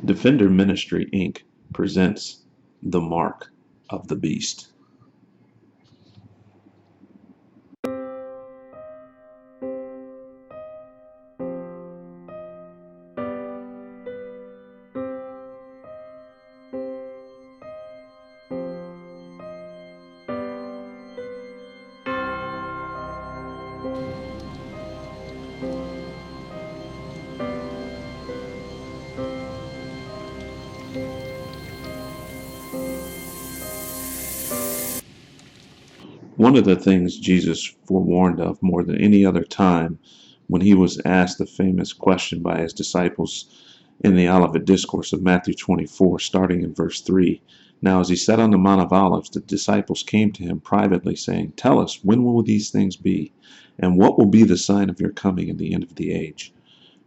Defender Ministry, Inc. presents The Mark of the Beast. One of the things Jesus forewarned of more than any other time when he was asked the famous question by his disciples in the Olivet Discourse of Matthew 24, starting in verse 3. Now as he sat on the Mount of Olives, the disciples came to him privately, saying, Tell us, when will these things be? And what will be the sign of your coming and the end of the age?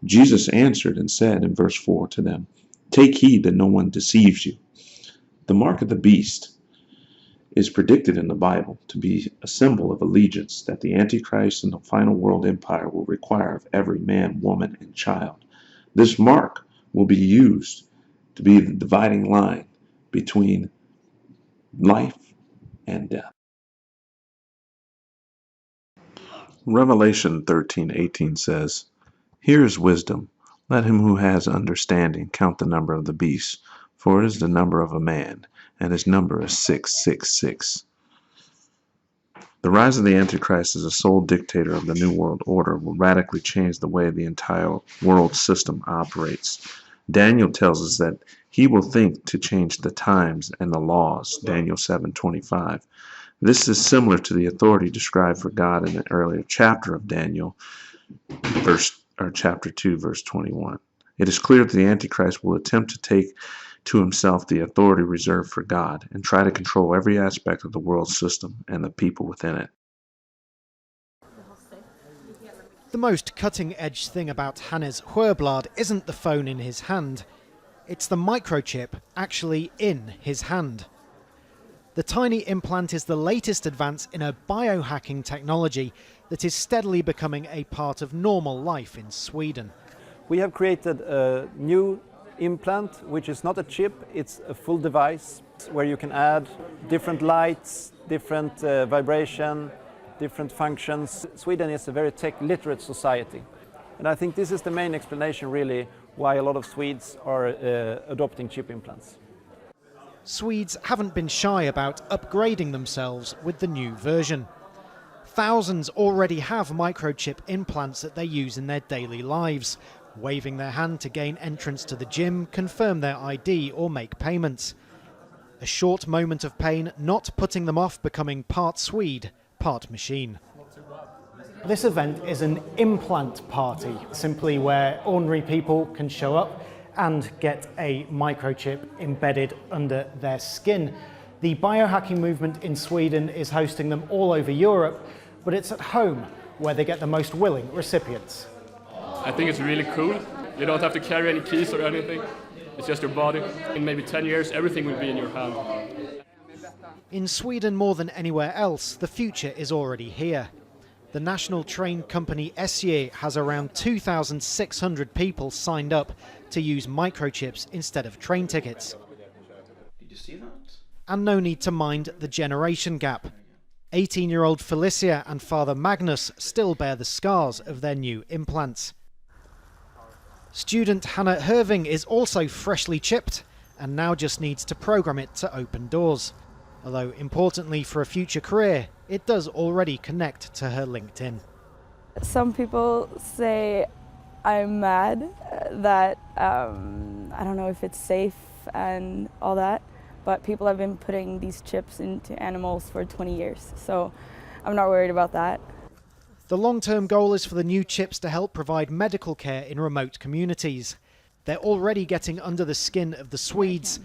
Jesus answered and said in verse 4 to them, Take heed that no one deceives you. The mark of the beast is predicted in the Bible to be a symbol of allegiance that the Antichrist and the final world empire will require of every man, woman, and child. This mark will be used to be the dividing line between life and death. Revelation 13:18 says, Here is wisdom. Let him who has understanding count the number of the beast, for it is the number of a man, and his number is 666. The rise of the Antichrist as a sole dictator of the New World Order will radically change the way the entire world system operates. Daniel tells us that he will think to change the times and the laws, Daniel 7:25. This is similar to the authority described for God in the earlier chapter of Daniel, chapter 2, verse 21. It is clear that the Antichrist will attempt to take to himself the authority reserved for God and try to control every aspect of the world system and the people within it. The most cutting-edge thing Hannes Sjöblad isn't the phone in his hand. It's the microchip actually in his hand. The tiny implant is the latest advance in a biohacking technology that is steadily becoming a part of normal life in Sweden. We have created a new implant, which is not a chip, it's a full device where you can add different lights, different vibration, different functions. Sweden is a very tech-literate society. And I think this is the main explanation really why a lot of Swedes are adopting chip implants. Swedes haven't been shy about upgrading themselves with the new version. Thousands already have microchip implants that they use in their daily lives, waving their hand to gain entrance to the gym, confirm their ID or make payments. A short moment of pain not putting them off becoming part Swede, part machine. This event is an implant party, simply where ordinary people can show up and get a microchip embedded under their skin. The biohacking movement in Sweden is hosting them all over Europe, but it's at home where they get the most willing recipients. I think it's really cool. You don't have to carry any keys or anything. It's just your body. In maybe 10 years, everything will be in your hand. In Sweden, more than anywhere else, the future is already here. The national train company SJ has around 2,600 people signed up to use microchips instead of train tickets. Did you see that? And no need to mind the generation gap. 18-year-old Felicia and Father Magnus still bear the scars of their new implants. Student Hannah Herving is also freshly chipped and now just needs to program it to open doors. Although importantly for a future career, it does already connect to her LinkedIn. Some people say I'm mad that I don't know if it's safe and all that, but people have been putting these chips into animals for 20 years, so I'm not worried about that. The long-term goal is for the new chips to help provide medical care in remote communities. They're already getting under the skin of the Swedes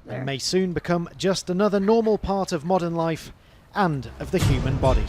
and may soon become just another normal part of modern life and of the human body.